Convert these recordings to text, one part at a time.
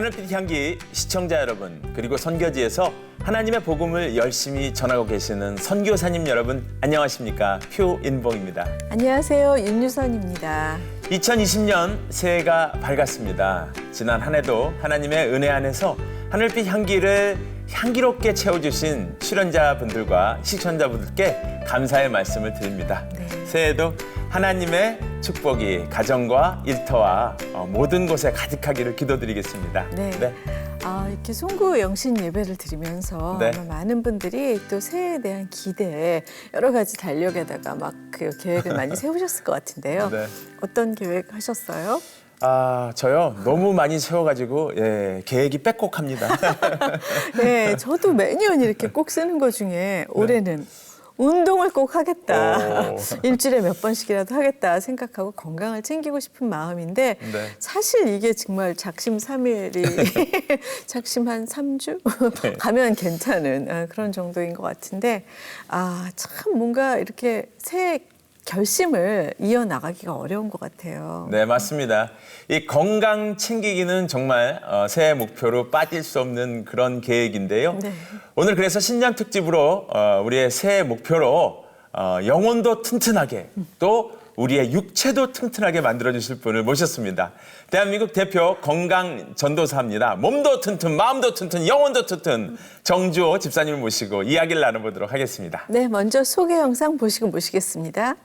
하늘빛 향기 시청자 여러분, 그리고 선교지에서 하나님의 복음을 열심히 전하고 계시는 선교사님 여러분, 안녕하십니까? 표인봉입니다. 안녕하세요. 윤유선입니다. 2020년 새해가 밝았습니다. 지난 한 해도 하나님의 은혜 안에서 하늘빛 향기를 향기롭게 채워주신 출연자분들과 시청자분들께 감사의 말씀을 드립니다. 네. 새해에도 하나님의 축복이 가정과 일터와 모든 곳에 가득하기를 기도드리겠습니다. 네. 이렇게 송구 영신 예배를 드리면서 네. 아마 많은 분들이 또 새해에 대한 기대, 여러 가지 달력에다가 막 그 계획을 많이 세우셨을 것 같은데요. 네. 어떤 계획 하셨어요? 저요? 너무 많이 세워가지고 계획이 빽곡합니다. 네, 저도 매년 이렇게 꼭 쓰는 것 중에 올해는 운동을 꼭 하겠다. 일주일에 몇 번씩이라도 하겠다 생각하고 건강을 챙기고 싶은 마음인데 네. 사실 이게 정말 작심삼일이 작심 한 3주 네. 가면 괜찮은 그런 정도인 것 같은데 참 뭔가 이렇게 새해 결심을 이어나가기가 어려운 것 같아요. 네, 맞습니다. 이 건강 챙기기는 정말 새해 목표로 빠질 수 없는 그런 계획인데요. 네. 오늘 그래서 신년 특집으로 우리의 새해 목표로 영혼도 튼튼하게 또 우리의 육체도 튼튼하게 만들어주실 분을 모셨습니다. 대한민국 대표 건강 전도사입니다. 몸도 튼튼, 마음도 튼튼, 영혼도 튼튼 정주호 집사님을 모시고 이야기를 나눠보도록 하겠습니다. 네, 먼저 소개 영상 보시고 모시겠습니다.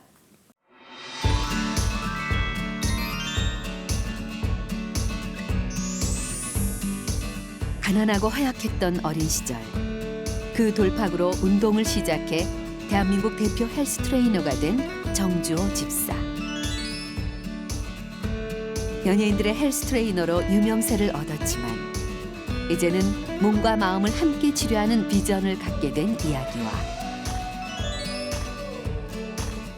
가난하고 허약했던 어린 시절, 그 돌파구로 운동을 시작해 대한민국 대표 헬스 트레이너가 된 정주호 집사. 연예인들의 헬스 트레이너로 유명세를 얻었지만 이제는 몸과 마음을 함께 치료하는 비전을 갖게 된 이야기와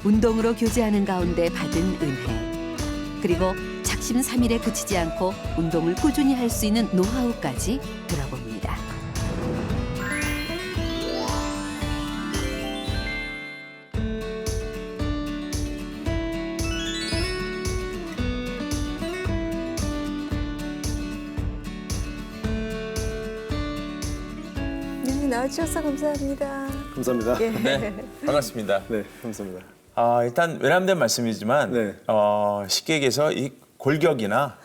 운동으로 교제하는 가운데 받은 은혜, 그리고 작심삼일에 그치지 않고 운동을 꾸준히 할 수 있는 노하우까지 들어봅니다. 네, 나와주셔서 감사합니다. 감사합니다. 예. 네, 반갑습니다. 네, 감사합니다. 일단 외람된 말씀이지만 네. 쉽게 얘기해서 이 골격이나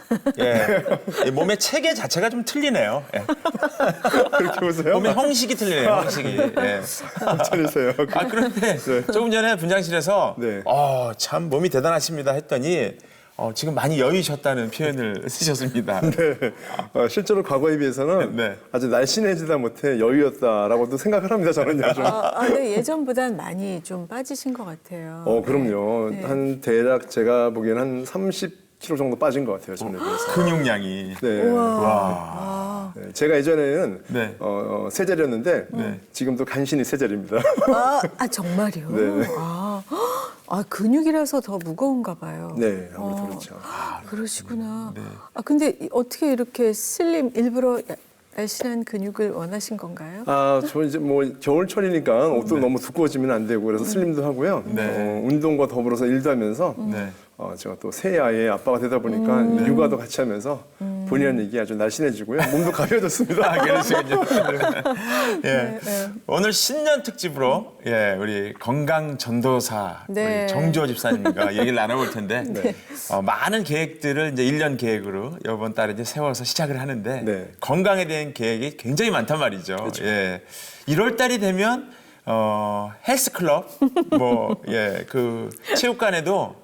이 몸의 체계 자체가 좀 틀리네요. 예. 그렇게 보세요? 몸의 형식이 틀리네요. 형식이. 예. 괜찮으세요? 그런데 조금 전에 분장실에서 네. 참 몸이 대단하십니다 했더니 지금 많이 여유셨다는 표현을 쓰셨습니다. 네. 실제로 과거에 비해서는 네. 아주 날씬해지다 못해 여유였다라고도 생각을 합니다, 저는요. 좀. 네, 예전보단 많이 좀 빠지신 것 같아요. 그럼요. 네. 한 대략 제가 보기에는 한 30kg 정도 빠진 것 같아요, 전에 비해서. 근육량이. 네. 와. 네. 제가 예전에는 네. 세자리였는데 네. 지금도 간신히 세자리입니다. 정말요? 네. 근육이라서 더 무거운가 봐요. 네, 아무래도 그렇죠. 그러시구나. 근데 어떻게 이렇게 일부러 날씬한 근육을 원하신 건가요? 저 이제 뭐 겨울철이니까 옷도 너무 두꺼워지면 안 되고 그래서 슬림도 하고요. 네. 운동과 더불어서 일도 하면서 네. 제가 또 새 아이의 아빠가 되다 보니까 육아도 같이 하면서 본의 아니게 아주 날씬해지고요. 몸도 가벼워졌습니다. 그러시군요. 오늘 신년 특집으로 우리 건강 전도사 네. 우리 정주호 집사님과 얘기를 나눠볼 텐데 많은 계획들을 이제 1년 계획으로 이번 달에 이제 세워서 시작을 하는데 네. 건강에 대한 계획이 굉장히 많단 말이죠. 그렇죠. 1월 달이 되면 헬스클럽 그 체육관에도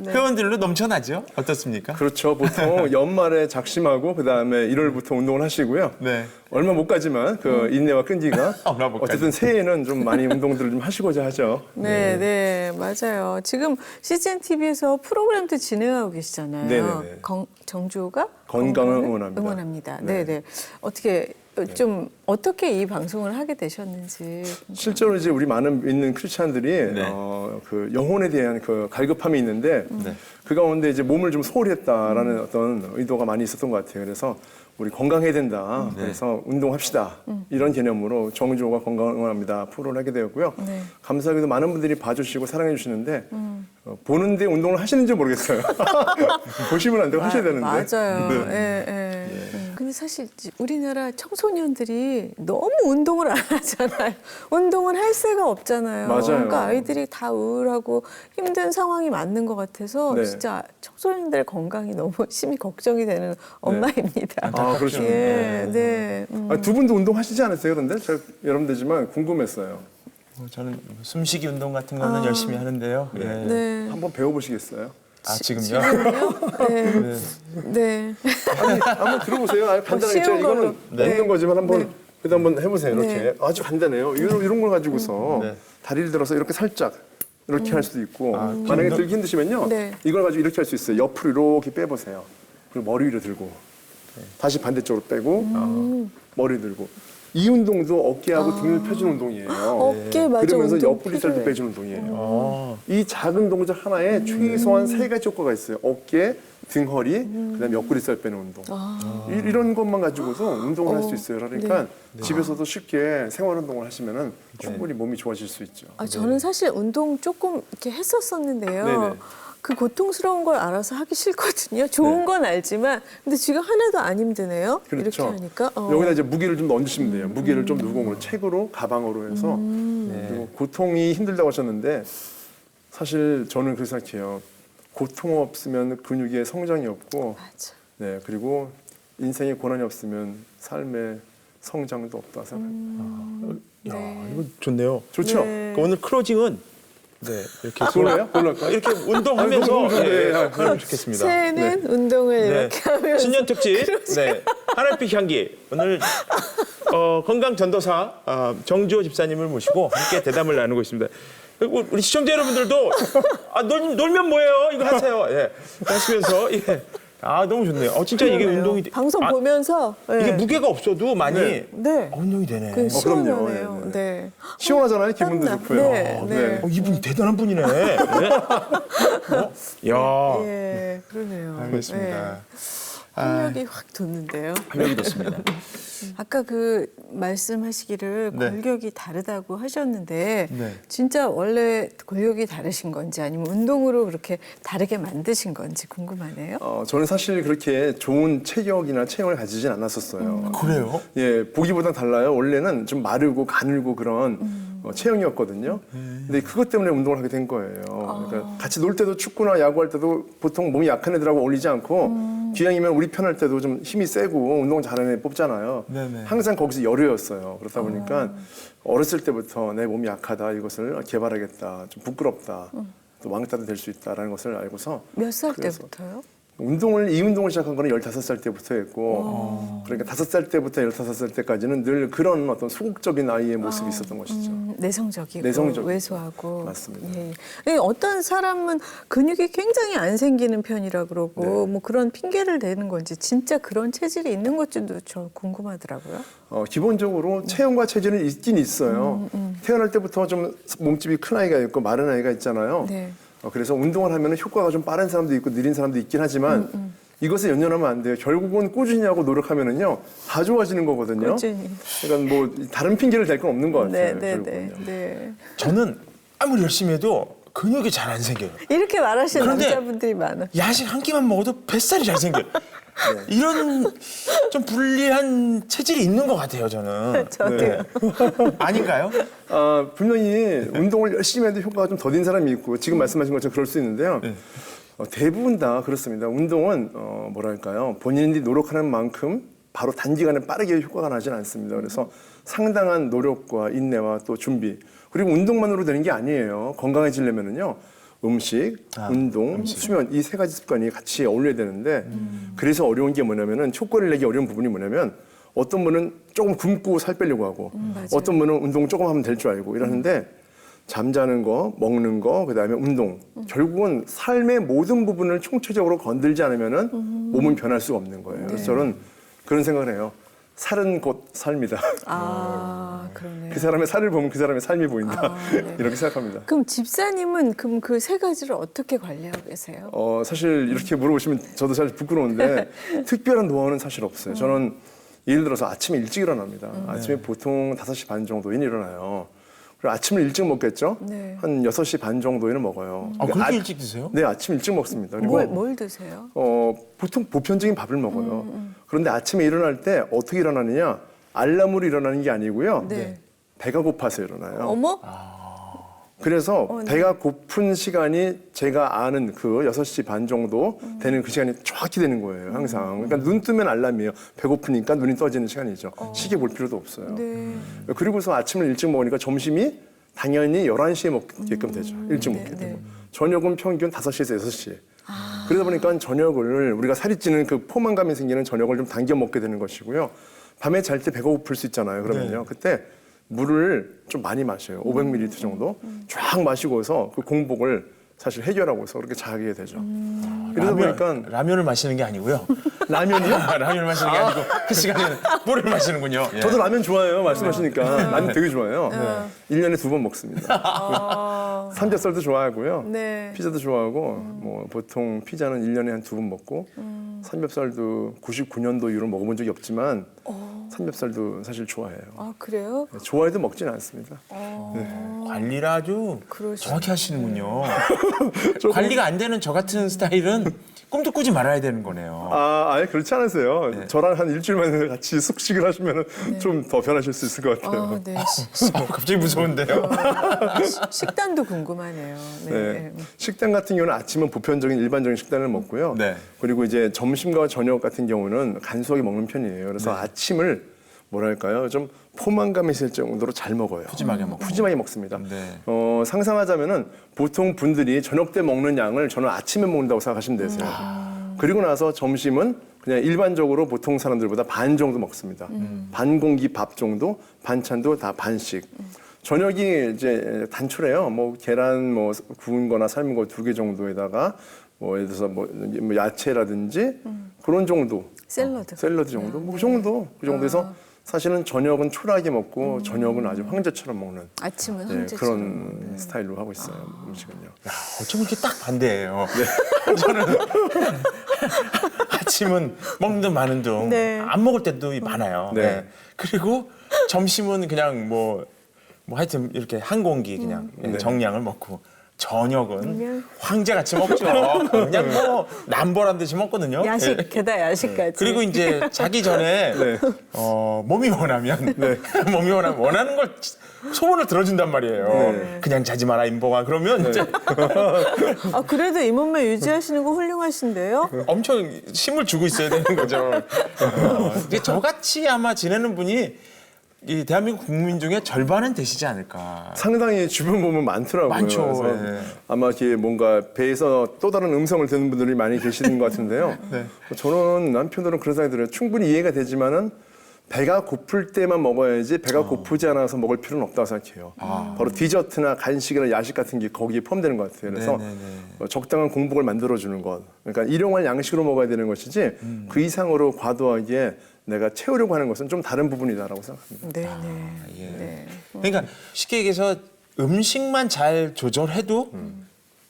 회원들로 넘쳐나죠. 어떻습니까? 그렇죠. 보통 연말에 작심하고 그다음에 1월부터 운동을 하시고요. 네. 얼마 못 가지만 그 인내와 끈기가 얼마 못 어쨌든 새해에는 좀 많이 운동들을 좀 하시고자 하죠. 네, 맞아요. 지금 CGN TV에서 프로그램도 진행하고 계시잖아요. 네네네. 정주호가 건강을 건강을 응원합니다. 응원합니다. 네. 네. 어떻게 이 방송을 하게 되셨는지. 실제로 이제 우리 많은 믿는 크리스찬들이 네. 그 영혼에 대한 그 갈급함이 있는데 그 가운데 이제 몸을 좀 소홀히 했다라는 어떤 의도가 많이 있었던 것 같아요. 그래서 우리 건강해야 된다. 그래서 운동합시다. 이런 개념으로 정주호가 건강을 응원합니다. 프로를 하게 되었고요. 네. 감사하게도 많은 분들이 봐주시고 사랑해 주시는데 보는데 운동을 하시는지 모르겠어요. 보시면 안 되고 하셔야 되는데. 맞아요. 네. 근데 사실 우리나라 청소년들이 너무 운동을 안 하잖아요. 운동을 할 새가 없잖아요. 맞아요. 그러니까 아이들이 다 우울하고 힘든 상황이 맞는 것 같아서 네. 진짜 청소년들의 건강이 너무 심히 걱정이 되는 엄마입니다. 아, 그러시군요. 예, 네. 두 분도 운동하시지 않으세요? 그런데 제가 여러분들지만 궁금했어요. 저는 숨쉬기 운동 같은 거는 열심히 하는데요. 예. 네. 한번 배워보시겠어요? 아, 지금요? 지금요? 네. 네. 아니, 한번 들어보세요. 아주 간단하게. 쉬운 제가 이거는 걸로. 네. 먹는 거지만 한번 그래도 한번 해보세요. 이렇게 네. 아주 간단해요. 이런 걸 가지고서 네. 다리를 들어서 이렇게 살짝 이렇게 할 수도 있고 만약에 운동? 들기 힘드시면요. 네. 이걸 가지고 이렇게 할 수 있어요. 옆으로 이렇게 빼보세요. 그리고 머리 위로 들고 다시 반대쪽으로 빼고 머리 들고 이 운동도 어깨하고 등을 펴주는 운동이에요. 어깨 맞아. 그러면서 운동 옆구리살도 필요해. 빼주는 운동이에요. 이 작은 동작 하나에 최소한 3가지 효과가 있어요. 어깨, 등, 허리, 그다음에 옆구리살 빼는 운동. 이런 것만 가지고서 운동을 할 수 있어요. 그러니까 집에서도 쉽게 생활 운동을 하시면은 충분히 몸이 좋아질 수 있죠. 저는 사실 운동 조금 이렇게 했었었는데요. 네네. 그 고통스러운 걸 알아서 하기 싫거든요. 좋은 건 알지만, 근데 지금 하나도 안 힘드네요. 이렇게 그렇죠. 하니까. 여기다 이제 무게를 좀 얹으시면 돼요. 무게를 좀 무거운 걸 책으로, 가방으로 해서. 그리고 고통이 힘들다고 하셨는데 사실 저는 그렇게 생각해요. 고통 없으면 근육의 성장이 없고, 맞아. 네, 그리고 인생에 고난이 없으면 삶의 성장도 없다 생각합니다. 야, 이거 좋네요. 좋죠? 네. 그 오늘 클로징은 네, 이렇게 그걸로요? 그걸로 할까요? 이렇게 운동하면서 너무 좋은데. 예, 하면 좋겠습니다. 새해는 운동을 네. 이렇게 하면서. 신년 특집 네. 하늘빛 향기 오늘 건강 전도사 정주호 집사님을 모시고 함께 대담을 나누고 있습니다. 그리고 우리 시청자 여러분들도 놀면 뭐예요? 이거 하세요. 예. 하시면서 예. 아 너무 좋네요. 진짜 이게 그러네요. 운동이 방송 보면서. 이게 네. 무게가 없어도 많이 네. 운동이 되네. 그 시원하네요. 그럼요. 네. 시원하잖아요. 기분도 땀나. 좋고요. 네. 이분이 대단한 분이네. 네? 야. 예, 그러네요. 알겠습니다. 네. 활력이 확 돋는데요. 활력이 돋습니다. 아까 그 말씀하시기를 네. 골격이 다르다고 하셨는데 네. 진짜 원래 골격이 다르신 건지 아니면 운동으로 그렇게 다르게 만드신 건지 궁금하네요. 저는 사실 그렇게 좋은 체격이나 체형을 가지진 않았었어요. 그래요? 예, 보기보단 달라요. 원래는 좀 마르고 가늘고 그런 체형이었거든요. 근데 그것 때문에 운동을 하게 된 거예요. 그러니까 같이 놀 때도 축구나 야구할 때도 보통 몸이 약한 애들하고 어울리지 않고 기왕이면 우리 편할 때도 좀 힘이 세고 운동 잘하는 애 뽑잖아요. 네네. 항상 거기서 열애였어요. 그렇다 보니까 어렸을 때부터 내 몸이 약하다 이것을 개발하겠다. 좀 부끄럽다. 또 왕따도 될 수 있다라는 것을 알고서 몇 살 그래서 때부터요? 이 운동을 시작한 거는 15살 때부터 했고, 그러니까 5살 때부터 15살 때까지는 늘 그런 어떤 소극적인 아이의 모습이 있었던 것이죠. 내성적이고 내성적이고. 왜소하고. 맞습니다. 예. 예. 어떤 사람은 근육이 굉장히 안 생기는 편이라 그러고 뭐 그런 핑계를 대는 건지 진짜 그런 체질이 있는 건지도 저 궁금하더라고요. 기본적으로 체형과 체질은 있긴 있어요. 태어날 때부터 좀 몸집이 큰 아이가 있고 마른 아이가 있잖아요. 네. 그래서 운동을 하면 효과가 좀 빠른 사람도 있고 느린 사람도 있긴 하지만 이것에 연연하면 안 돼요. 결국은 꾸준히 하고 노력하면은요 다 좋아지는 거거든요. 꾸준히. 그러니까 뭐 다른 핑계를 댈 건 없는 것 네, 같아요. 네, 네, 결국은요. 네. 저는 아무리 열심히 해도 근육이 잘 안 생겨요. 이렇게 말하시는 그런데 남자분들이 많아. 야식 한 끼만 먹어도 뱃살이 잘 생겨요. 이런 좀 불리한 체질이 있는 것 같아요, 저는. 저도요. 아닌가요? 분명히 운동을 열심히 해도 효과가 좀 더딘 사람이 있고 지금 말씀하신 것처럼 그럴 수 있는데요. 대부분 다 그렇습니다. 운동은 뭐랄까요? 본인이 노력하는 만큼 바로 단기간에 빠르게 효과가 나지는 않습니다. 그래서 상당한 노력과 인내와 또 준비 그리고 운동만으로 되는 게 아니에요. 건강해지려면은요. 음식, 운동, 수면 이 3가지 습관이 같이 어울려야 되는데 그래서 어려운 게 뭐냐면은 효과를 내기 어려운 부분이 뭐냐면 어떤 분은 조금 굶고 살 빼려고 하고 맞아요. 어떤 분은 운동 조금 하면 될 줄 알고 이러는데 잠자는 거, 먹는 거, 그다음에 운동 결국은 삶의 모든 부분을 총체적으로 건들지 않으면은 몸은 변할 수가 없는 거예요. 그래서 저는 그런 생각을 해요. 살은 곧 삶이다. 그러네요. 그 사람의 살을 보면 그 사람의 삶이 보인다. 네. 이렇게 생각합니다. 그럼 집사님은 그럼 그 3가지를 어떻게 관리하고 계세요? 사실 이렇게 물어보시면 저도 사실 부끄러운데 특별한 노하우는 사실 없어요. 저는 예를 들어서 아침에 일찍 일어납니다. 아침에 보통 5시 반 정도에 일어나요. 그리고 아침을 일찍 먹겠죠. 네. 한 6시 반 정도에는 먹어요. 아, 그렇게 일찍 드세요? 네, 아침 일찍 먹습니다. 그리고 뭘 드세요? 보통 보편적인 밥을 먹어요. 그런데 아침에 일어날 때 어떻게 일어나느냐? 알람으로 일어나는 게 아니고요. 네. 배가 고파서 일어나요. 어머? 그래서 네. 배가 고픈 시간이 제가 아는 그 6시 반 정도 되는 그 시간이 정확히 되는 거예요, 항상. 그러니까 눈 뜨면 알람이에요. 배고프니까 눈이 떠지는 시간이죠. 시계 볼 필요도 없어요. 네. 그리고서 아침을 일찍 먹으니까 점심이 당연히 11시에 먹게끔 되죠. 일찍 먹게 네, 되고. 네. 저녁은 평균 5시에서 6시. 그러다 보니까 저녁을 우리가 살이 찌는 그 포만감이 생기는 저녁을 좀 당겨 먹게 되는 것이고요. 밤에 잘 때 배가 고플 수 있잖아요. 그러면요. 그때 물을 좀 많이 마셔요. 500ml 정도. 쫙 마시고서 그 공복을 사실 해결하고서 그렇게 자게 되죠. 그러다 보니까 라면을 마시는 게 아니고요. 라면이요? 라면을 마시는 게 아니고 그 시간에는 물을 마시는군요. 예. 저도 라면 좋아해요. 말씀하시니까. 라면 되게 좋아해요. 1년에 2번 먹습니다. 삼겹살도 좋아하고요. 네. 피자도 좋아하고 뭐 보통 피자는 1년에 한 2번 먹고 삼겹살도 99년도 이후로 먹어본 적이 없지만 삼겹살도 사실 좋아해요. 아, 그래요? 좋아해도 먹지는 않습니다. 관리를 아주 그러시구나. 정확히 하시는군요. 관리가 안 되는 저 같은 스타일은 꿈도 꾸지 말아야 되는 거네요. 아예 그렇지 않으세요. 저랑 한 일주일만 같이 숙식을 하시면 좀 더 변하실 수 있을 것 같아요. 아, 네. 갑자기 무서운데요. 식단도 궁금하네요. 네. 네. 식단 같은 경우는 아침은 보편적인 일반적인 식단을 먹고요. 네. 그리고 이제 점심과 저녁 같은 경우는 간소하게 먹는 편이에요. 그래서 아침을 뭐랄까요, 좀 포만감 있을 정도로 잘 먹어요. 푸짐하게 먹고. 푸짐하게 먹습니다. 네. 상상하자면은 보통 분들이 저녁 때 먹는 양을 저는 아침에 먹는다고 생각하시면 되세요. 그리고 나서 점심은 그냥 일반적으로 보통 사람들보다 반 정도 먹습니다. 반 공기 밥 정도, 반찬도 다 반씩. 저녁이 이제 단촐해요. 뭐 계란 뭐 구운 거나 삶은 거 2개 정도에다가 뭐 예를 들어서 뭐 야채라든지 그런 정도. 샐러드 정도. 뭐 그 정도에서 사실은 저녁은 초라하게 먹고 저녁은 아주 황제처럼 먹는 아침은 네, 황제처럼. 그런 스타일로 하고 있어요. 음식은요. 어쩜 이렇게 딱 반대예요. 저는 아침은 먹는 둥 마는 둥, 네. 안 먹을 때도 많아요. 네. 네. 그리고 점심은 그냥 뭐 하여튼 이렇게 한 공기 그냥 정량을 먹고 저녁은 황제같이 먹죠. 그냥 뭐 남보란 듯이 먹거든요. 야식, 예. 게다가 야식까지. 그리고 이제 자기 전에 네. 몸이 원하면 몸이 원하는 걸 소문을 들어준단 말이에요. 네. 그냥 자지 마라 임봉아. 그러면 이제 아, 그래도 이 몸매 유지하시는 거 훌륭하신데요? 엄청 힘을 주고 있어야 되는 거죠. 이제 저같이 아마 지내는 분이 이 대한민국 국민 중에 절반은 되시지 않을까. 상당히 주변 보면 많더라고요. 많죠. 그래서 예. 아마 이렇게 뭔가 배에서 또 다른 음성을 듣는 분들이 많이 계시는 것 같은데요. 저는 남편들은 그런 생각이 들어요. 충분히 이해가 되지만은 배가 고플 때만 먹어야지 배가 고프지 않아서 먹을 필요는 없다고 생각해요. 바로 디저트나 간식이나 야식 같은 게 거기에 포함되는 것 같아요. 그래서 적당한 공복을 만들어주는 것. 그러니까 일용할 양식으로 먹어야 되는 것이지 그 이상으로 과도하게 내가 채우려고 하는 것은 좀 다른 부분이다라고 생각합니다. 네, 예. 네. 그러니까 쉽게 얘기해서 음식만 잘 조절해도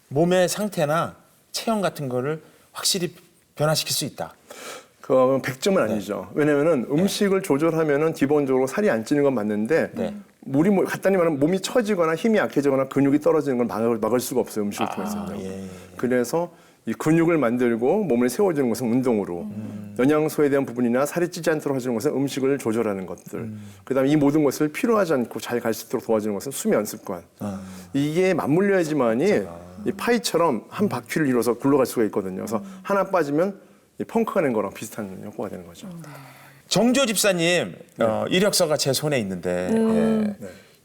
몸의 상태나 체형 같은 거를 확실히 변화시킬 수 있다. 그 100점은 아니죠. 왜냐면은 음식을 조절하면은 기본적으로 살이 안 찌는 건 맞는데 물이 간단히 말하면 몸이 처지거나 힘이 약해지거나 근육이 떨어지는 걸 막을 수가 없어요. 음식을 통해서요. 그래서 이 근육을 만들고 몸을 세워주는 것은 운동으로 영양소에 대한 부분이나 살이 찌지 않도록 해주는 것은 음식을 조절하는 것들 그다음에 이 모든 것을 필요하지 않고 잘 갈 수 있도록 도와주는 것은 수면 습관 이게 맞물려야지만이 이 파이처럼 한 바퀴를 이뤄서 굴러갈 수가 있거든요. 그래서 하나 빠지면 이 펑크가 낸 거랑 비슷한 효과가 되는 거죠. 정조 집사님 이력서가 제 손에 있는데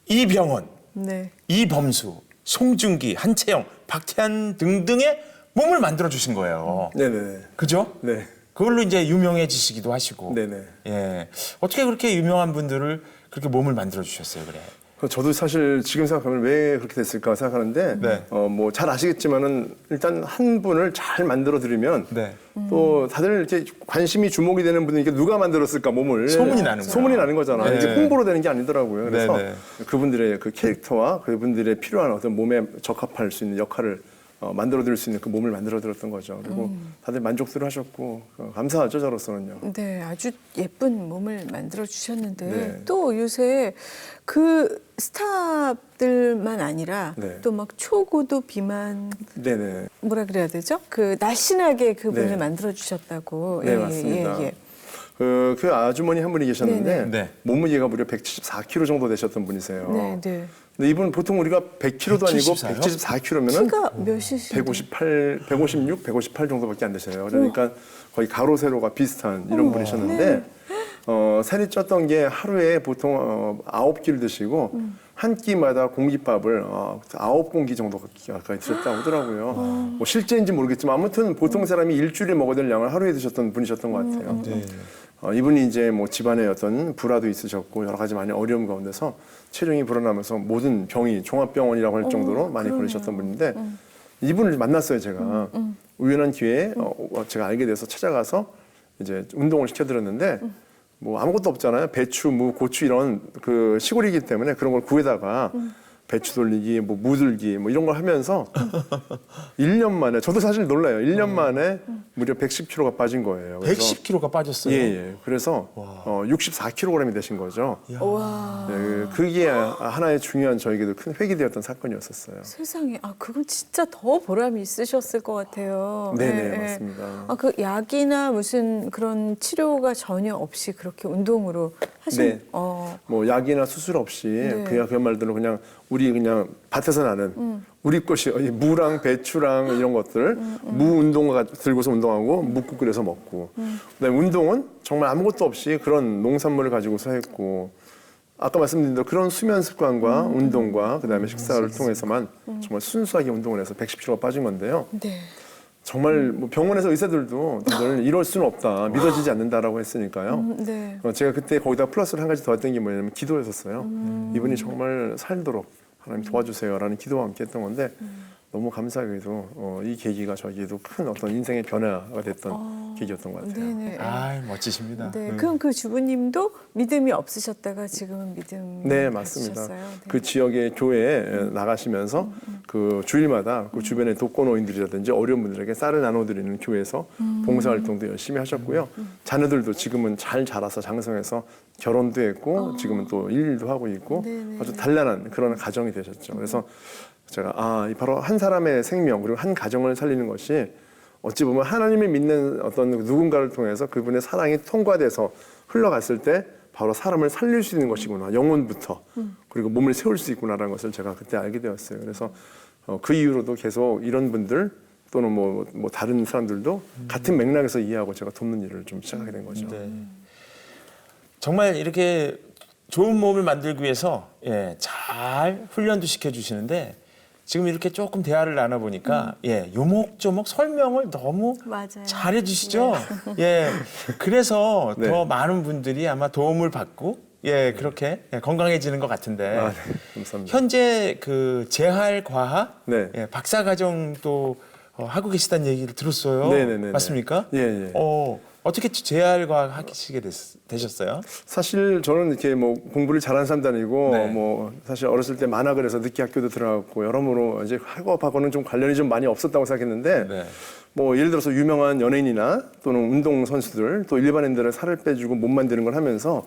이병헌, 네. 이범수, 송중기, 한채영, 박태환 등등의 몸을 만들어 주신 거예요. 네네. 그죠? 네. 그걸로 이제 유명해지시기도 하시고. 네네. 예. 어떻게 그렇게 유명한 분들을 그렇게 몸을 만들어 주셨어요, 그래? 저도 사실 지금 생각하면 왜 그렇게 됐을까 생각하는데 네. 뭐 잘 아시겠지만은 일단 한 분을 잘 만들어 드리면 네. 또 다들 이렇게 관심이 주목이 되는 분이니까 누가 만들었을까 몸을 소문이 나는 거야. 소문이 나는 거잖아요. 네. 이게 홍보로 되는 게 아니더라고요. 그래서 네, 네. 그분들의 그 캐릭터와 그분들의 필요한 어떤 몸에 적합할 수 있는 역할을 만들어드릴 수 있는 그 몸을 만들어드렸던 거죠. 그리고 다들 만족들 하셨고 감사하죠, 저로서는요. 네, 아주 예쁜 몸을 만들어 주셨는데 네. 또 요새 그 스타들만 아니라 네. 또 막 초고도 비만 네네. 뭐라 그래야 되죠? 그 날씬하게 그분을 네. 만들어 주셨다고. 네, 맞습니다. 예. 그 아주머니 한 분이 계셨는데 네네. 네. 몸무게가 무려 174kg 정도 되셨던 분이세요. 네, 네. 근데 이분 보통 우리가 100kg도 아니고 174 요? 174kg면은 키가 몇이신데? 156, 158 정도밖에 안 되셔요. 그러니까 거의 가로 세로가 비슷한 이런 분이셨는데 살이 쪘던 게 하루에 보통 9끼를 드시고 한 끼마다 공깃밥을 9공기 정도 가까이 드셨다고 하더라고요. 뭐 실제인지 모르겠지만 아무튼 보통 사람이 일주일에 먹어야 될 양을 하루에 드셨던 분이셨던 것 같아요. 이분이 이제 뭐 집안에 어떤 불화도 있으셨고 여러 가지 많이 어려움 가운데서 체중이 불어나면서 모든 병이 종합병원이라고 할 정도로 많이 걸리셨던 분인데 이분을 만났어요, 제가. 우연한 기회에 제가 알게 돼서 찾아가서 이제 운동을 시켜드렸는데 뭐 아무것도 없잖아요. 배추, 무, 고추 이런 그 시골이기 때문에 그런 걸 구해다가 배추 돌리기, 뭐 무들기 뭐 이런 걸 하면서 1년 만에 저도 사실 놀라요. 1년 만에 무려 110kg가 빠진 거예요. 그래서 110kg가 빠졌어요. 예. 그래서 64kg이 되신 거죠. 와. 네, 그게 하나의 중요한 저에게도 큰 획이 되었던 사건이었었어요. 세상에, 그건 진짜 더 보람이 있으셨을 것 같아요. 네네, 맞습니다. 그 약이나 무슨 그런 치료가 전혀 없이 그렇게 운동으로 하신. 네. 뭐 약이나 수술 없이 네. 그야말로 그냥 우리 그냥 밭에서 나는 우리 것이 무랑 배추랑 이런 것들 무 운동화 들고서 운동하고 묵국 끓여서 먹고 그다음에 운동은 정말 아무것도 없이 그런 농산물을 가지고서 했고 아까 말씀드린 대로 그런 수면 습관과 운동과 그다음에 식사를 통해서만 정말 순수하게 운동을 해서 110kg가 빠진 건데요. 네. 정말 뭐 병원에서 의사들도 다들 이럴 수는 없다, 믿어지지 않는다라고 했으니까요. 네. 제가 그때 거기다 플러스를 한 가지 더 했던 게 뭐냐면 기도였었어요. 이분이 정말 살도록 하나님 도와주세요라는 기도와 함께 했던 건데 너무 감사하게도 이 계기가 저에게도 큰 어떤 인생의 변화가 됐던 계기였던 것 같아요. 네네. 아, 멋지십니다. 네. 그럼 그 주부님도 믿음이 없으셨다가 지금은 믿음. 네, 맞습니다. 가지셨어요? 네. 그 지역의 교회에 나가시면서 그 주일마다 그 주변의 독거노인들이라든지 어려운 분들에게 쌀을 나눠드리는 교회에서 봉사활동도 열심히 하셨고요. 자녀들도 지금은 잘 자라서 장성해서 결혼도 했고 지금은 또 일도 하고 있고 네네. 아주 단란한 그런 가정이 되셨죠. 그래서 제가 바로 한 사람의 생명 그리고 한 가정을 살리는 것이 어찌 보면 하나님을 믿는 어떤 누군가를 통해서 그분의 사랑이 통과돼서 흘러갔을 때 바로 사람을 살릴 수 있는 것이구나. 영혼부터. 그리고 몸을 세울 수 있구나라는 것을 제가 그때 알게 되었어요. 그래서 그 이후로도 계속 이런 분들 또는 뭐 다른 사람들도 같은 맥락에서 이해하고 제가 돕는 일을 좀 시작하게 된 거죠. 네. 정말 이렇게 좋은 몸을 만들기 위해서 잘 훈련도 시켜주시는데 지금 이렇게 조금 대화를 나눠보니까 요목조목 설명을 너무 맞아요. 잘해주시죠. 그래서 네. 더 많은 분들이 아마 도움을 받고 그렇게 건강해지는 것 같은데 네, 감사합니다. 현재 그 재활과학 네. 박사과정도 하고 계시다는 얘기를 들었어요. 네네네. 맞습니까? 예. 어떻게 재활과학 하시게 되셨어요? 사실 저는 이렇게 뭐 공부를 잘하는 사람도 아니고 네. 뭐 사실 어렸을 때 만화 그래서 늦게 학교도 들어갔고 여러모로 이제 학업하고는 좀 관련이 좀 많이 없었다고 생각했는데 네. 뭐 예를 들어서 유명한 연예인이나 또는 운동 선수들 또 일반인들의 살을 빼주고 몸 만드는 걸 하면서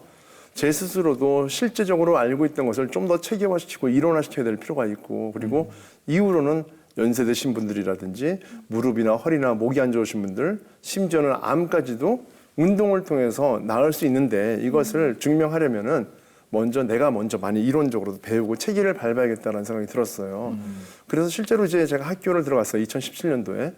제 스스로도 실제적으로 알고 있던 것을 좀 더 체계화시키고 이론화시켜야 될 필요가 있고 그리고 이후로는 연세 드신 분들이라든지 무릎이나 허리나 목이 안 좋으신 분들 심지어는 암까지도 운동을 통해서 나을 수 있는데 이것을 증명하려면은 내가 먼저 많이 이론적으로 배우고 체계를 밟아야겠다는 생각이 들었어요. 그래서 실제로 이제 제가 학교를 들어갔어요. 2017년도에.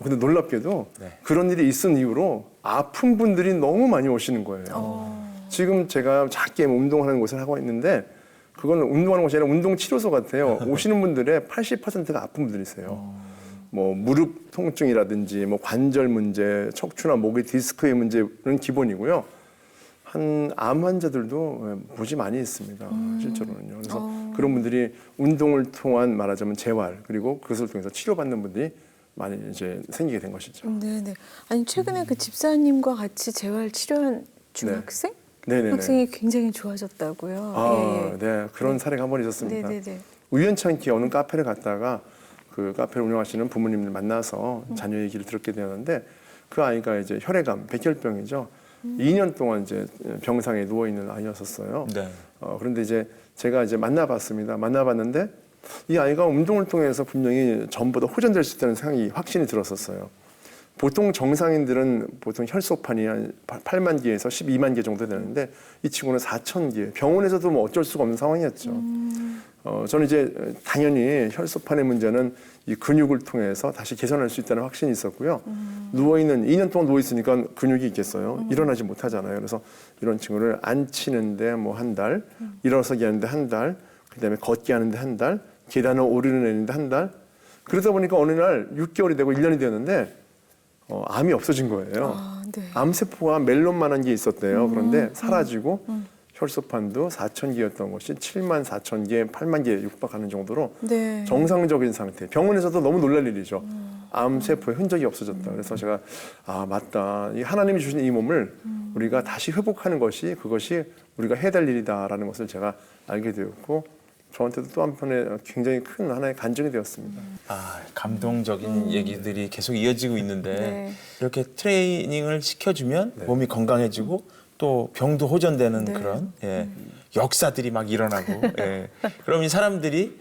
근데 놀랍게도 그런 일이 있은 이후로 아픈 분들이 너무 많이 오시는 거예요. 지금 제가 작게 운동하는 곳을 하고 있는데 그건 운동하는 곳이 아니라 운동 치료소 같아요. 오시는 분들의 80%가 아픈 분들이세요. 뭐 무릎 통증이라든지 뭐 관절 문제, 척추나 목의 디스크의 문제는 기본이고요. 한 암 환자들도 무지 많이 있습니다. 실제로는요. 그래서 그런 분들이 운동을 통한 말하자면 재활 그리고 그것을 통해서 치료받는 분들이 많이 이제 생기게 된 것이죠. 네네. 아니 최근에 그 집사님과 같이 재활 치료한 중학생? 네네네. 학생이 굉장히 좋아졌다고요. 네. 그런 사례가 한 번 있었습니다. 네네네. 우연찮게 어느 카페를 갔다가 그 카페를 운영하시는 부모님들 만나서 자녀 얘기를 들었게 되었는데 그 아이가 이제 혈액암, 백혈병이죠. 2년 동안 이제 병상에 누워 있는 아이였었어요. 네. 그런데 이제 제가 이제 만나봤습니다. 만나봤는데 이 아이가 운동을 통해서 분명히 전보다 호전될 수 있다는 생각이 확신이 들었었어요. 보통 정상인들은 보통 혈소판이 한 8만 개에서 12만 개 정도 되는데 이 친구는 4천 개. 병원에서도 뭐 어쩔 수가 없는 상황이었죠. 저는 이제 당연히 혈소판의 문제는 이 근육을 통해서 다시 개선할 수 있다는 확신이 있었고요. 누워있는 2년 동안 누워있으니까 근육이 있겠어요. 일어나지 못하잖아요. 그래서 이런 친구를 앉히는데 뭐 한 달, 일어서기 하는데 한 달, 그다음에 걷기 하는데 한 달, 계단을 오르내리는데 한 달. 그러다 보니까 어느 날 6개월이 되고 1년이 되었는데 암이 없어진 거예요. 네. 암세포가 멜론만한 게 있었대요. 그런데 사라지고 혈소판도 4천 개였던 것이 7만 4천 개, 8만 개에 육박하는 정도로 네. 정상적인 상태. 병원에서도 너무 놀랄 일이죠. 암세포의 흔적이 없어졌다. 그래서 제가 맞다. 이 하나님이 주신 이 몸을 우리가 다시 회복하는 것이 그것이 우리가 해야 될 일이다라는 것을 제가 알게 되었고 저한테도 또 한편의 굉장히 큰 하나의 간증이 되었습니다. 감동적인 얘기들이 계속 이어지고 있는데 네. 이렇게 트레이닝을 시켜주면 몸이 건강해지고 또 병도 호전되는 네. 그런 역사들이 막 일어나고 그럼 이 사람들이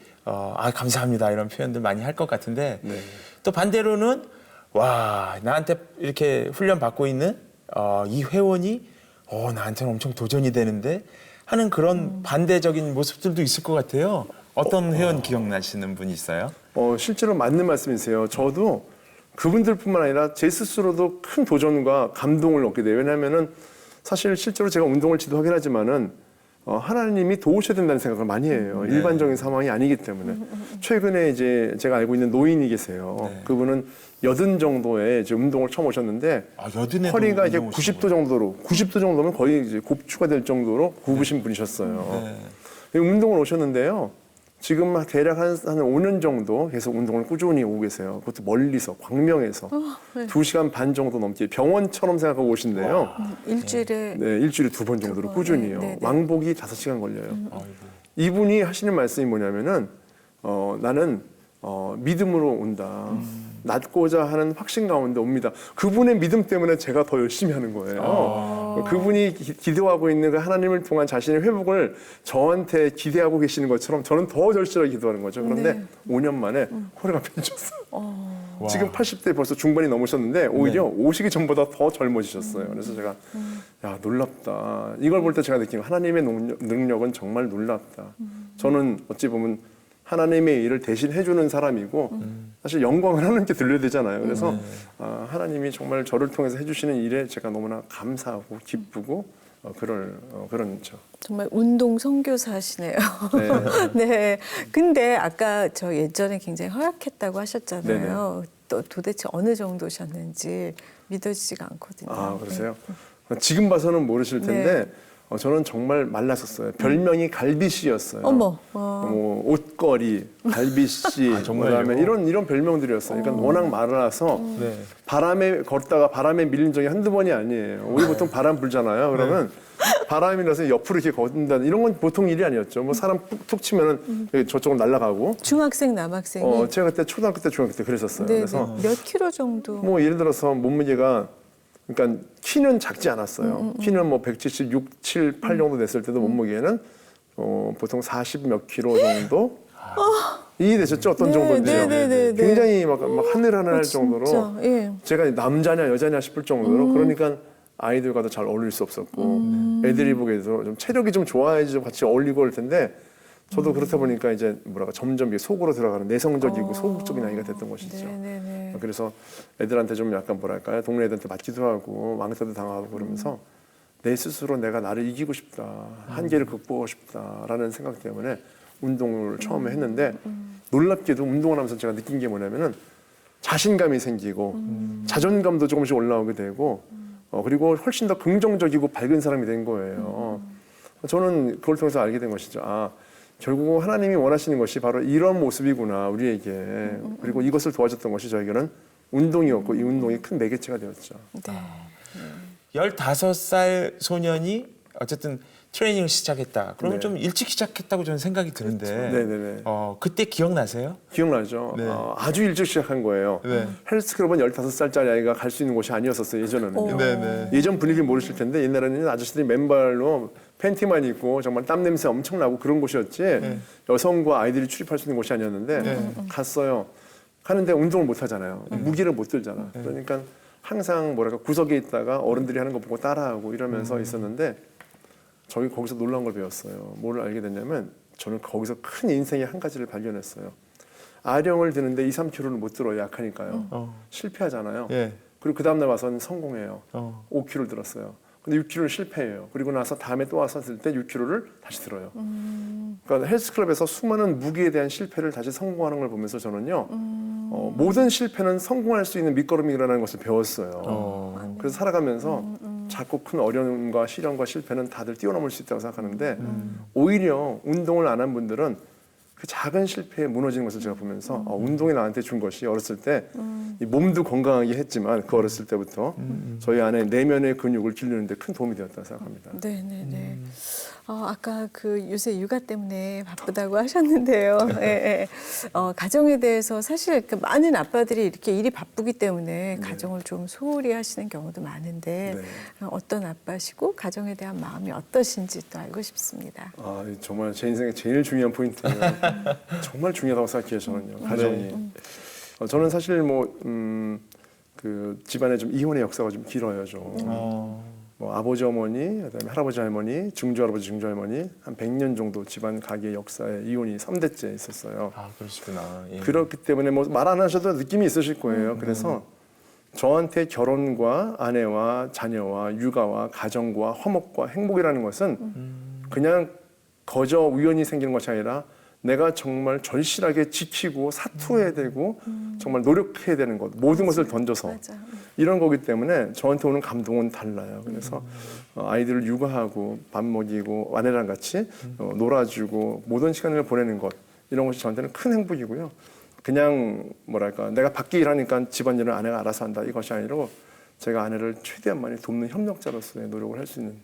감사합니다 이런 표현들 많이 할 것 같은데 네. 또 반대로는 와 나한테 이렇게 훈련 받고 있는 이 회원이 나한테는 엄청 도전이 되는데 하는 그런 반대적인 모습들도 있을 것 같아요. 어떤 회원 기억나시는 분이 있어요? 실제로 맞는 말씀이세요. 저도 그분들뿐만 아니라 제 스스로도 큰 도전과 감동을 얻게 돼요. 왜냐하면은 사실 실제로 제가 운동을 지도하긴 하지만은 하나님이 도우셔야 된다는 생각을 많이 해요. 일반적인 상황이 아니기 때문에. 최근에 이제 제가 알고 있는 노인이 계세요. 그분은 80 정도의 이제 운동을 처음 오셨는데 허리가 이제 90도 정도면 거의 이제 곱추가 될 정도로 굽으신 분이셨어요. 운동을 오셨는데요. 지금 대략 한 5년 정도 계속 운동을 꾸준히 오고 계세요. 그것도 멀리서 광명에서 2시간 반 정도 넘게 병원처럼 생각하고 오신대요. 일주일에 일주일에 2번 정도로 꾸준히요. 네. 왕복이 5시간 걸려요. 이분이 하시는 말씀이 뭐냐면은 나는 믿음으로 온다. 낫고자 하는 확신 가운데 옵니다. 그분의 믿음 때문에 제가 더 열심히 하는 거예요. 그분이 기도하고 있는 그 하나님을 통한 자신의 회복을 저한테 기대하고 계시는 것처럼 저는 더 절실하게 기도하는 거죠. 그런데 5년 만에 허리가 펴졌어요. 지금 80대 벌써 중반이 넘으셨는데 오히려 오시기 전보다 더 젊어지셨어요. 그래서 제가 놀랍다. 이걸 볼 때 제가 느낀 하나님의 능력은 정말 놀랍다. 저는 어찌 보면 하나님의 일을 대신 해주는 사람이고 사실 영광을 하나님께 들려야 되잖아요. 그래서 하나님이 정말 저를 통해서 해주시는 일에 제가 너무나 감사하고 기쁘고 그렇죠. 정말 운동 선교사시네요. 네. 근데 아까 저 예전에 굉장히 허약했다고 하셨잖아요. 또 도대체 어느 정도셨는지 믿어지지가 않거든요. 그러세요? 지금 봐서는 모르실 텐데 저는 정말 말랐었어요. 별명이 갈비씨였어요. 어머. 옷걸이, 갈비씨, 그다음에 이런 별명들이었어요. 그러니까 워낙 말라서 바람에 걷다가 바람에 밀린 적이 한두 번이 아니에요. 우리 보통 바람 불잖아요. 그러면 바람이 나서 옆으로 이렇게 걷는다 이런 건 보통 일이 아니었죠. 뭐 사람 툭 치면은 저쪽으로 날아가고. 중학생, 남학생이. 제가 그때 초등학교 때 중학교 때 그랬었어요. 그래서 몇 킬로 정도? 뭐 예를 들어서 몸무게가 그러니까 키는 작지 않았어요. 키는 뭐 176, 7, 8 정도 됐을 때도 몸무게는 보통 40 몇 킬로 정도 이해되셨죠? 어떤 정도인지요? 굉장히 막 하늘하늘 할 정도로 제가 남자냐 여자냐 싶을 정도로 그러니까 아이들과도 잘 어울릴 수 없었고 애들이 보기에도 좀 체력이 좀 좋아야지 좀 같이 어울리고 할 텐데 저도 그렇다 보니까 이제 점점 이게 속으로 들어가는 내성적이고 소극적인 아이가 됐던 것이죠. 그래서 애들한테 좀 약간 동네 애들한테 맞기도 하고 왕따도 당하고 그러면서 내 스스로 내가 나를 이기고 싶다, 한계를 극복하고 싶다라는 생각 때문에 운동을 처음에 했는데 놀랍게도 운동을 하면서 제가 느낀 게 뭐냐면은 자신감이 생기고 자존감도 조금씩 올라오게 되고 그리고 훨씬 더 긍정적이고 밝은 사람이 된 거예요. 저는 그걸 통해서 알게 된 것이죠. 결국 하나님이 원하시는 것이 바로 이런 모습이구나 우리에게. 그리고 이것을 도와줬던 것이 저에게는 운동이었고 이 운동이 큰 매개체가 되었죠. 15살 소년이 어쨌든 트레이닝을 시작했다. 그러면 네. 좀 일찍 시작했다고 저는 생각이 드는데. 네네네. 그때 기억나세요? 기억나죠? 네. 아주 일찍 시작한 거예요. 네. 헬스클럽은 15살짜리 아이가 갈 수 있는 곳이 아니었었어요, 예전에는요. 네네. 예전 분위기 모르실 텐데 옛날에는 아저씨들이 맨발로 팬티만 입고 정말 땀 냄새 엄청 나고 그런 곳이었지 여성과 아이들이 출입할 수 있는 곳이 아니었는데 갔어요. 가는데 운동을 못 하잖아요. 무게를 못 들잖아. 그러니까 항상 뭐랄까 구석에 있다가 어른들이 하는 거 보고 따라하고 이러면서 있었는데 저희 거기서 놀라운 걸 배웠어요. 뭘 알게 됐냐면 저는 거기서 큰 인생의 한 가지를 발견했어요. 아령을 드는데 2, 3kg를 못 들어요. 약하니까요. 실패하잖아요. 예. 그리고 그 다음날 와서는 성공해요. 어. 5kg를 들었어요. 근데 6kg를 실패해요. 그리고 나서 다음에 또 와서 들 때 6kg를 다시 들어요. 그러니까 헬스클럽에서 수많은 무기에 대한 실패를 다시 성공하는 걸 보면서 저는요. 모든 실패는 성공할 수 있는 밑거름이라는 것을 배웠어요. 그래서 살아가면서 작고 큰 어려움과 시련과 실패는 다들 뛰어넘을 수 있다고 생각하는데 오히려 운동을 안 한 분들은 그 작은 실패에 무너지는 것을 제가 보면서 운동이 나한테 준 것이 어렸을 때 이 몸도 건강하게 했지만 그 어렸을 때부터 저희 안에 내면의 근육을 기르는 데 큰 도움이 되었다고 생각합니다. 네네네. 아까 그 요새 육아 때문에 바쁘다고 하셨는데요. 예, 예. 가정에 대해서 사실 그 많은 아빠들이 이렇게 일이 바쁘기 때문에 가정을 좀 소홀히 하시는 경우도 많은데 네. 어떤 아빠시고 가정에 대한 마음이 어떠신지 또 알고 싶습니다. 정말 제 인생의 제일 중요한 포인트예요. 정말 중요하다고 생각해요, 저는요. 가정이. 저는 사실 그 집안에 좀 이혼의 역사가 좀 길어요, 좀. 뭐 아버지 어머니, 그다음에 할아버지 할머니, 증조 할아버지, 증조 할머니 한 100년 정도 집안 가게 역사에 이혼이 3대째 있었어요. 그러시구나. 예. 그렇기 때문에 뭐 말 안 하셔도 느낌이 있으실 거예요. 그래서 저한테 결혼과 아내와 자녀와 육아와 가정과 화목과 행복이라는 것은 그냥 거저 우연히 생기는 것이 아니라 내가 정말 절실하게 지키고 사투해야 되고 정말 노력해야 되는 것, 모든 것을 던져서 맞아. 이런 거기 때문에 저한테 오는 감동은 달라요. 그래서 아이들을 육아하고 밥 먹이고 아내랑 같이 놀아주고 모든 시간을 보내는 것, 이런 것이 저한테는 큰 행복이고요. 그냥 뭐랄까 내가 밖에 일하니까 집안일은 아내가 알아서 한다, 이것이 아니라 제가 아내를 최대한 많이 돕는 협력자로서의 노력을 할 수 있는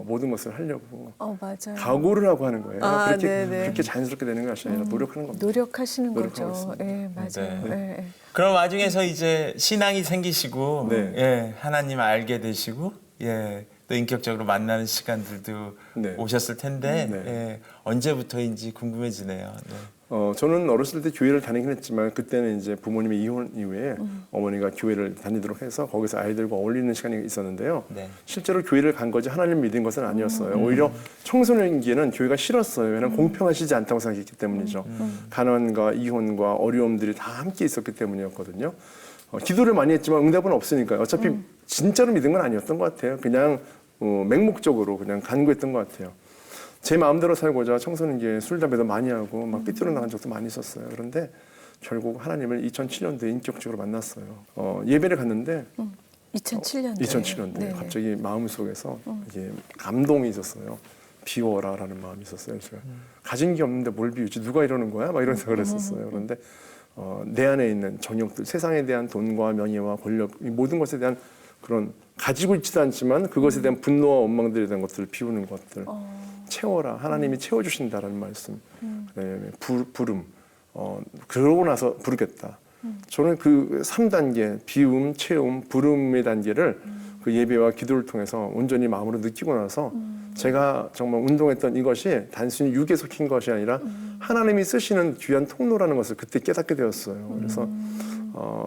모든 것을 하려고 맞아요. 각오를 하고 하는 거예요. 네네. 그렇게 자연스럽게 되는 것이 아니라 노력하는 겁니다. 노력하시는 노력하고 거죠. 있습니다. 예, 맞아요. 네. 예, 예. 그런 와중에서 이제 신앙이 생기시고 네. 예, 하나님 알게 되시고 예, 또 인격적으로 만나는 시간들도 네. 오셨을 텐데 네. 예, 언제부터인지 궁금해지네요. 네. 저는 어렸을 때 교회를 다니긴 했지만 그때는 이제 부모님이 이혼 이후에 어머니가 교회를 다니도록 해서 거기서 아이들과 어울리는 시간이 있었는데요. 네. 실제로 교회를 간 거지 하나님 믿은 것은 아니었어요. 오히려 청소년기에는 교회가 싫었어요. 왜냐하면 공평하시지 않다고 생각했기 때문이죠. 가난과 이혼과 어려움들이 다 함께 있었기 때문이었거든요. 기도를 많이 했지만 응답은 없으니까요. 어차피 진짜로 믿은 건 아니었던 것 같아요. 그냥 맹목적으로 그냥 간구했던 것 같아요. 제 마음대로 살고자 청소년기에 술, 담배도 많이 하고 막 삐뚤어 나간 적도 많이 있었어요. 그런데 결국 하나님을 2007년도에 인격적으로 만났어요. 예배를 갔는데 2007년도에. 2007년도에 갑자기 마음속에서 이게 감동이 있었어요. 비워라라는 마음이 있었어요. 제가 가진 게 없는데 뭘 비우지? 누가 이러는 거야? 막 이런 생각을 했었어요. 그런데 내 안에 있는 정욕들, 세상에 대한 돈과 명예와 권력, 이 모든 것에 대한 그런 가지고 있지도 않지만 그것에 대한 분노와 원망들에 대한 것들을 비우는 것들. 채워라. 하나님이 채워주신다라는 말씀. 그다음에 부름. 그러고 나서 부르겠다. 저는 그 3단계, 비움, 채움, 부름의 단계를 그 예배와 기도를 통해서 온전히 마음으로 느끼고 나서 제가 정말 운동했던 이것이 단순히 육에 속힌 것이 아니라 하나님이 쓰시는 귀한 통로라는 것을 그때 깨닫게 되었어요. 그래서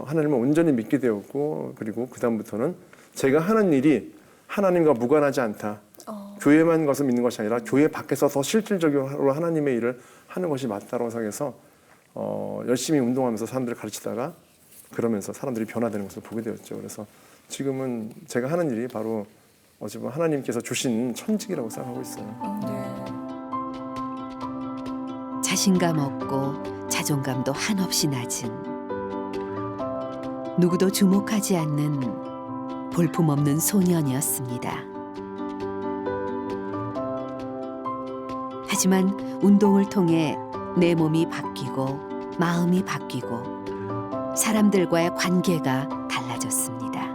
하나님을 온전히 믿게 되었고, 그리고 그다음부터는 제가 하는 일이 하나님과 무관하지 않다. 교회만 가서 믿는 것이 아니라 교회 밖에서 더 실질적으로 하나님의 일을 하는 것이 맞다고 생각해서 열심히 운동하면서 사람들을 가르치다가 그러면서 사람들이 변화되는 것을 보게 되었죠. 그래서 지금은 제가 하는 일이 바로 어찌 보면 하나님께서 주신 천직이라고 생각하고 있어요. 네. 자신감 없고 자존감도 한없이 낮은, 누구도 주목하지 않는 볼품없는 소년이었습니다. 하지만 운동을 통해 내 몸이 바뀌고 마음이 바뀌고 사람들과의 관계가 달라졌습니다.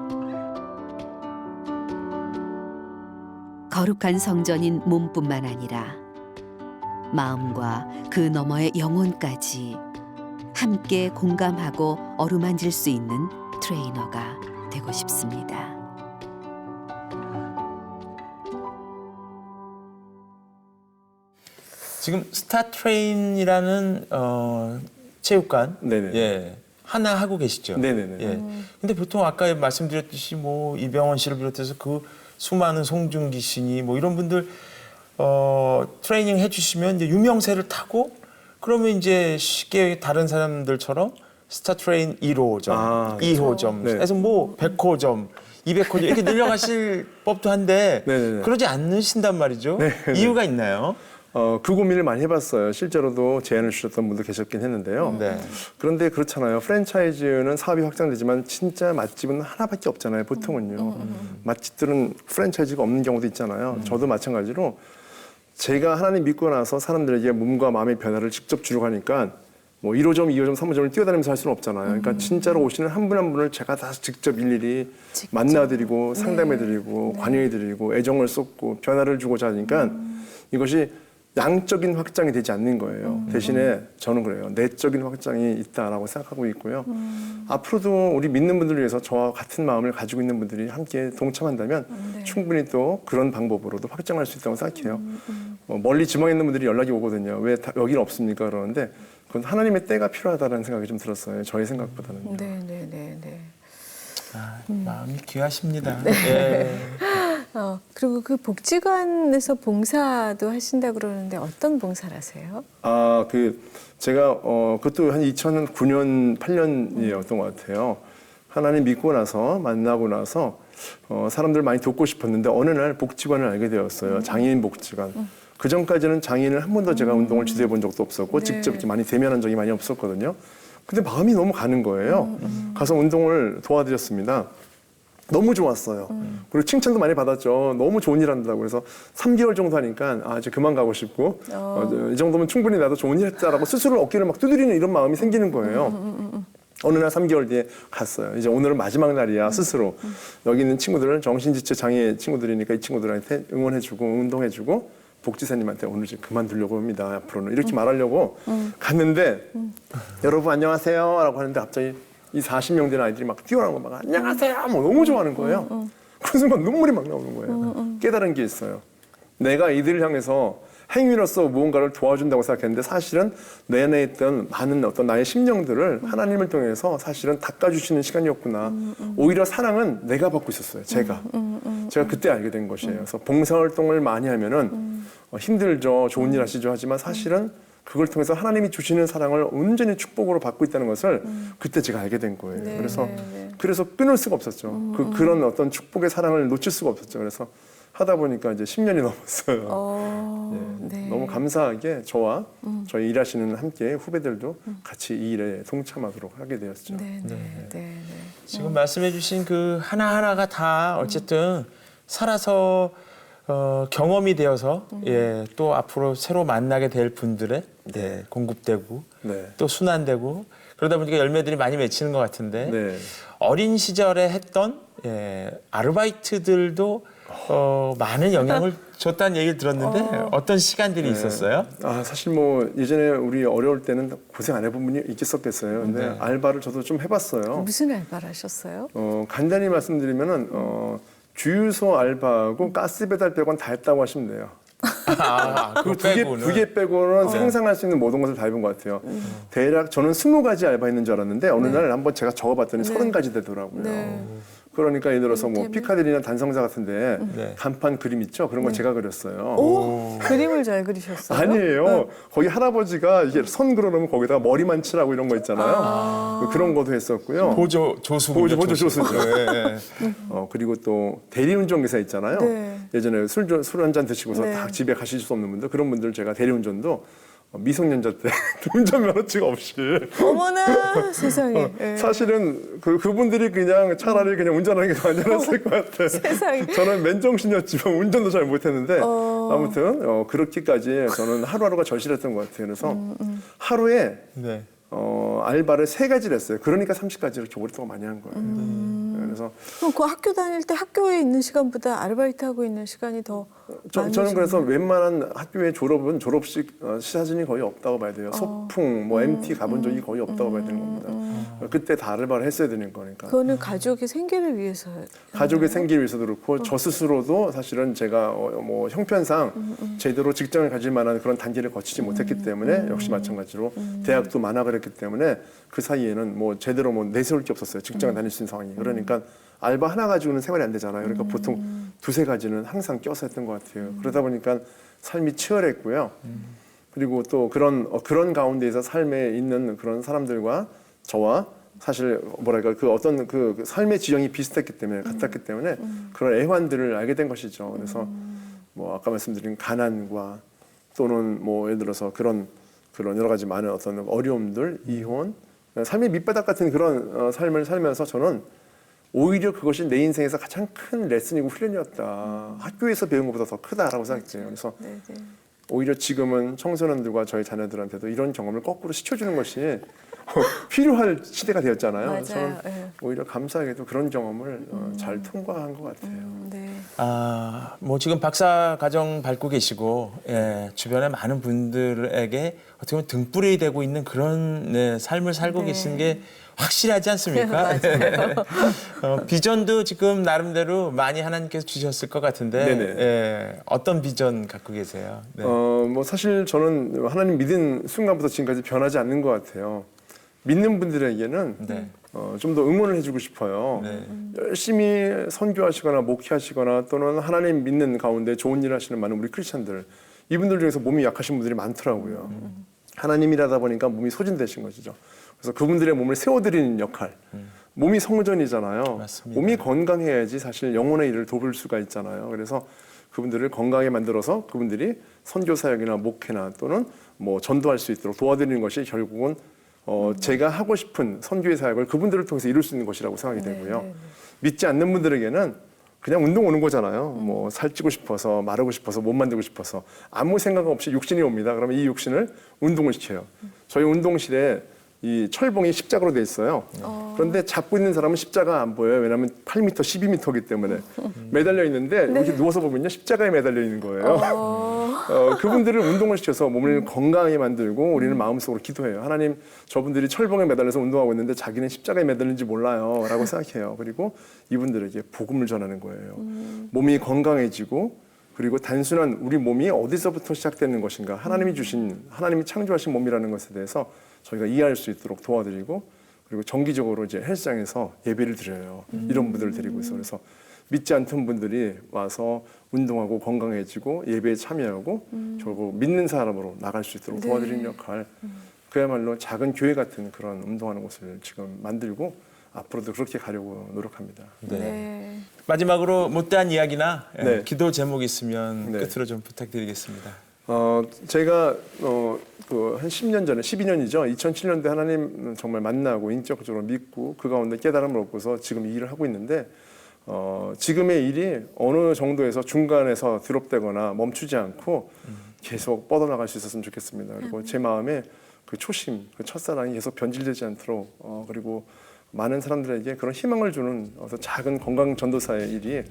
거룩한 성전인 몸뿐만 아니라 마음과 그 너머의 영혼까지 함께 공감하고 어루만질 수 있는 트레이너가 되고 싶습니다. 지금 스타트레인이라는 체육관 네네. 예, 하나 하고 계시죠? 네네네. 예. 근데 보통 아까 말씀드렸듯이 뭐 이병헌 씨를 비롯해서 그 수많은 송중기 씨니 뭐 이런 분들 트레이닝 해주시면 이제 유명세를 타고 그러면 이제 쉽게 다른 사람들처럼 스타트레인 1호점, 아, 2호점, 네. 해서 뭐 100호점, 200호점 이렇게 늘려가실 법도 한데 네네네. 그러지 않으신단 말이죠. 네네. 이유가 있나요? 그 고민을 많이 해봤어요. 실제로도 제안을 주셨던 분도 계셨긴 했는데요. 네. 그런데 그렇잖아요. 프랜차이즈는 사업이 확장되지만 진짜 맛집은 하나밖에 없잖아요. 보통은요. 맛집들은 프랜차이즈가 없는 경우도 있잖아요. 저도 마찬가지로 제가 하나님 믿고 나서 사람들에게 몸과 마음의 변화를 직접 주려고 하니까 뭐 1호점, 2호점, 3호점을 뛰어다니면서 할 수는 없잖아요. 그러니까 진짜로 오시는 한 분 한 분을 제가 다 직접 일일이 만나드리고 상담해드리고 관여해드리고 애정을 쏟고 변화를 주고자 하니까 이것이 양적인 확장이 되지 않는 거예요. 대신에 저는 그래요. 내적인 확장이 있다라고 생각하고 있고요. 앞으로도 우리 믿는 분들을 위해서 저와 같은 마음을 가지고 있는 분들이 함께 동참한다면 충분히 또 그런 방법으로도 확장할 수 있다고 생각해요. 멀리 지방에 있는 분들이 연락이 오거든요. 왜 여기는 없습니까? 그러는데 그건 하나님의 때가 필요하다는 생각이 좀 들었어요. 저의 생각보다는. 네네네네. 마음이 귀하십니다. 예. 그리고 그 복지관에서 봉사도 하신다 그러는데 어떤 봉사를 하세요? 제가 그것도 한 2009년, 8년이었던 것 같아요. 하나님 믿고 나서 만나고 나서 사람들 많이 돕고 싶었는데 어느 날 복지관을 알게 되었어요. 장애인 복지관. 그 전까지는 장애인을 한 번도 제가 운동을 지도해 본 적도 없었고 네. 직접 이렇게 많이 대면한 적이 많이 없었거든요. 근데 마음이 너무 가는 거예요. 가서 운동을 도와드렸습니다. 너무 좋았어요. 그리고 칭찬도 많이 받았죠. 너무 좋은 일 한다고. 그래서 3개월 정도 하니까 이제 그만 가고 싶고 이 정도면 충분히 나도 좋은 일 했다라고 스스로 어깨를 막 두드리는 이런 마음이 생기는 거예요. 어느 날 3개월 뒤에 갔어요. 이제 오늘은 마지막 날이야 스스로. 여기 있는 친구들은 정신지체 장애 친구들이니까 이 친구들한테 응원해주고 운동해주고 복지사님한테 오늘 이제 그만두려고 합니다. 앞으로는 이렇게 말하려고 갔는데 여러분 안녕하세요 라고 하는데 갑자기 이 40명 된 아이들이 막 뛰어나는 거 막 안녕하세요 뭐 너무 좋아하는 거예요. 그 순간 눈물이 막 나오는 거예요. 깨달은 게 있어요. 내가 이들을 향해서 행위로서 무언가를 도와준다고 생각했는데 사실은 내 안에 있던 많은 어떤 나의 심령들을 하나님을 통해서 사실은 닦아주시는 시간이었구나. 오히려 사랑은 내가 받고 있었어요. 제가 그때 알게 된 것이에요. 그래서 봉사활동을 많이 하면은 힘들죠. 좋은 일 하시죠. 하지만 사실은 그걸 통해서 하나님이 주시는 사랑을 온전히 축복으로 받고 있다는 것을 그때 제가 알게 된 거예요. 네, 그래서 끊을 수가 없었죠. 그런 어떤 축복의 사랑을 놓칠 수가 없었죠. 그래서 하다 보니까 이제 10년이 넘었어요. 네. 너무 감사하게 저와 저희 일하시는 함께 후배들도 같이 이 일에 동참하도록 하게 되었죠. 네. 지금 말씀해주신 그 하나하나가 다 어쨌든 살아서 경험이 되어서 예, 또 앞으로 새로 만나게 될 분들의 공급되고 또 순환되고 그러다 보니까 열매들이 많이 맺히는 것 같은데 어린 시절에 했던 아르바이트들도 많은 영향을 줬다는 얘기를 들었는데 어떤 시간들이 있었어요? 사실 뭐 예전에 우리 어려울 때는 고생 안 해본 분이 있겠었겠어요. 근데 알바를 저도 좀 해봤어요. 무슨 알바를 하셨어요? 간단히 말씀드리면은 주유소 알바하고 가스 배달 빼고는 다 했다고 하시면 돼요. 그거 빼고는. 두 개 빼고는 상상할 수 있는 모든 것을 다 해본 것 같아요. 대략 저는 20가지 알바했는 줄 알았는데 어느 날 한번 제가 적어봤더니 30가지 되더라고요. 그러니까 예를 들어서 뭐 피카딜리나 단성사 같은데 간판 그림 있죠? 그런 거 제가 그렸어요. 그림을 잘 그리셨어요? 아니에요. 거기 할아버지가 이게 선 그려놓으면 거기다가 머리만 칠하고 이런 거 있잖아요. 그런 것도 했었고요. 조수. 보조조수죠. 그리고 또 대리운전 기사 있잖아요. 예전에 술 한 잔 드시고서 다 집에 가실 수 없는 분들 그런 분들 제가 대리운전도 미성년자 때 운전 면허증 없이 어머나 세상에. 사실은 그분들이 그냥 차라리 그냥 운전하는 게 더 안전했을 것 같아요. 세상에. 저는 맨정신이었지만 운전도 잘 못했는데 아무튼 그렇게까지 저는 하루하루가 절실했던 것 같아요. 그래서 하루에 알바를 3가지를 했어요. 그러니까 30가지를 이렇게 오랫동안 많이 한 거예요. 그래서 그럼 그 학교 다닐 때 학교에 있는 시간보다 아르바이트 하고 있는 시간이 더 저는 그래서 웬만한 학교의 졸업은 졸업식 사진이 거의 없다고 봐야 돼요. 소풍, 뭐 MT 가본 적이 거의 없다고 봐야 되는 겁니다. 그때 다 알바를 했어야 되는 거니까. 그거는 가족의 생계를 위해서. 가족의 생계를 위해서도 그렇고 저 스스로도 사실은 제가 뭐 형편상 제대로 직장을 가질 만한 그런 단계를 거치지 못했기 때문에 역시 마찬가지로 대학도 만학을 했기 때문에 그 사이에는 뭐 제대로 뭐 내세울 게 없었어요. 직장을 다닐 수 있는 상황이. 그러니까 알바 하나 가지고는 생활이 안 되잖아요. 그러니까 보통 두세 가지는 항상 껴서 했던 것 같아요. 그러다 보니까 삶이 치열했고요. 그리고 또 그런 가운데에서 삶에 있는 그런 사람들과 저와 사실 뭐랄까 그 어떤 그 삶의 지형이 비슷했기 때문에 같았기 때문에 그런 애환들을 알게 된 것이죠. 그래서 뭐 아까 말씀드린 가난과 또는 뭐 예를 들어서 그런 여러 가지 많은 어떤 어려움들, 이혼, 삶의 밑바닥 같은 그런 삶을 살면서 저는 오히려 그것이 내 인생에서 가장 큰 레슨이고 훈련이었다. 학교에서 배운 것보다 더 크다라고 생각해요. 그래서 오히려 지금은 청소년들과 저희 자녀들한테도 이런 경험을 거꾸로 시켜주는 것이 필요할 시대가 되었잖아요. 맞아요. 저는 예. 오히려 감사하게도 그런 경험을 잘 통과한 것 같아요. 네. 뭐 지금 박사 과정 밟고 계시고 주변에 많은 분들에게 어떻게 보면 등불이 되고 있는 그런 삶을 살고 계신 게 확실하지 않습니까? 비전도 지금 나름대로 많이 하나님께서 주셨을 것 같은데 어떤 비전 갖고 계세요? 네. 뭐 사실 저는 하나님 믿은 순간부터 지금까지 변하지 않는 것 같아요. 믿는 분들에게는 좀 더 응원을 해주고 싶어요. 열심히 선교하시거나 목회하시거나 또는 하나님 믿는 가운데 좋은 일 하시는 많은 우리 크리스천들, 이분들 중에서 몸이 약하신 분들이 많더라고요. 하나님이라다 보니까 몸이 소진되신 것이죠. 그래서 그분들의 몸을 세워드리는 역할. 몸이 성전이잖아요. 맞습니다. 몸이 건강해야지 사실 영혼의 일을 돕을 수가 있잖아요. 그래서 그분들을 건강하게 만들어서 그분들이 선교 사역이나 목회나 또는 뭐 전도할 수 있도록 도와드리는 것이 결국은 제가 하고 싶은 선교의 사역을 그분들을 통해서 이룰 수 있는 것이라고 생각이 되고요. 믿지 않는 분들에게는 그냥 운동 오는 거잖아요. 뭐 살찌고 싶어서, 마르고 싶어서, 몸 만들고 싶어서 아무 생각 없이 육신이 옵니다. 그러면 이 육신을 운동을 시켜요. 저희 운동실에 이 철봉이 십자가로 돼 있어요. 그런데 잡고 있는 사람은 십자가 안 보여요. 왜냐하면 8m, 12m이기 때문에 매달려 있는데 이렇게 누워서 보면요 십자가에 매달려 있는 거예요. 그분들을 운동을 시켜서 몸을 건강하게 만들고 우리는 마음속으로 기도해요. 하나님, 저분들이 철봉에 매달려서 운동하고 있는데 자기는 십자가에 매달린지 몰라요 라고 생각해요. 그리고 이분들에게 복음을 전하는 거예요. 몸이 건강해지고 그리고 단순한 우리 몸이 어디서부터 시작되는 것인가, 하나님이 주신, 하나님이 창조하신 몸이라는 것에 대해서 저희가 이해할 수 있도록 도와드리고, 그리고 정기적으로 이제 헬스장에서 예배를 드려요. 이런 분들을 데리고 있어요. 그래서 믿지 않던 분들이 와서 운동하고 건강해지고 예배에 참여하고 결국 믿는 사람으로 나갈 수 있도록 도와드리는 역할, 그야말로 작은 교회 같은 그런 운동하는 곳을 지금 만들고 앞으로도 그렇게 가려고 노력합니다. 마지막으로 못다한 이야기나 네. 기도 제목 있으면 네. 끝으로 좀 부탁드리겠습니다. 제가 한 10년 전에, 12년이죠. 2007년도에 하나님 정말 만나고 인격적으로 믿고 그 가운데 깨달음을 얻고서 지금 이 일을 하고 있는데, 지금의 일이 어느 정도에서 중간에서 드롭되거나 멈추지 않고 계속 뻗어나갈 수 있었으면 좋겠습니다. 그리고 제 마음에 그 초심, 그 첫사랑이 계속 변질되지 않도록, 그리고 많은 사람들에게 그런 희망을 주는 어떤 작은 건강 전도사의 일이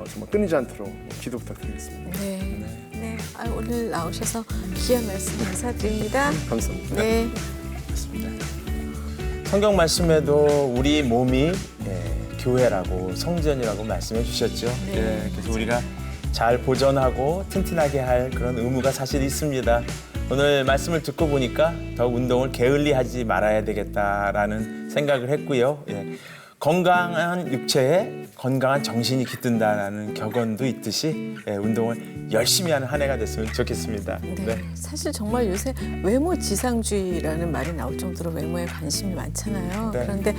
정말 끊이지 않도록 기도 부탁드리겠습니다. 네. 오늘 나오셔서 귀한 말씀 감사드립니다. 감사합니다. 네. 성경 말씀에도 우리 몸이 교회라고 성전이라고 말씀해 주셨죠. 그래서 우리가 잘 보존하고 튼튼하게 할 그런 의무가 사실 있습니다. 오늘 말씀을 듣고 보니까 더 운동을 게을리하지 말아야 되겠다라는 생각을 했고요. 건강한 육체에 건강한 정신이 깃든다라는 격언도 있듯이 운동을 열심히 하는 한 해가 됐으면 좋겠습니다. 네. 사실 정말 요새 외모 지상주의라는 말이 나올 정도로 외모에 관심이 많잖아요. 네. 그런데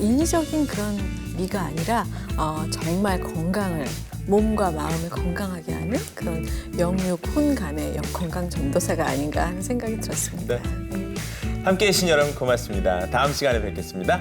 인위적인 그런 미가 아니라 정말 건강을, 몸과 마음을 건강하게 하는 그런 영육 혼간의 건강 전도사가 아닌가 하는 생각이 들었습니다. 함께해 주신 여러분 고맙습니다. 다음 시간에 뵙겠습니다.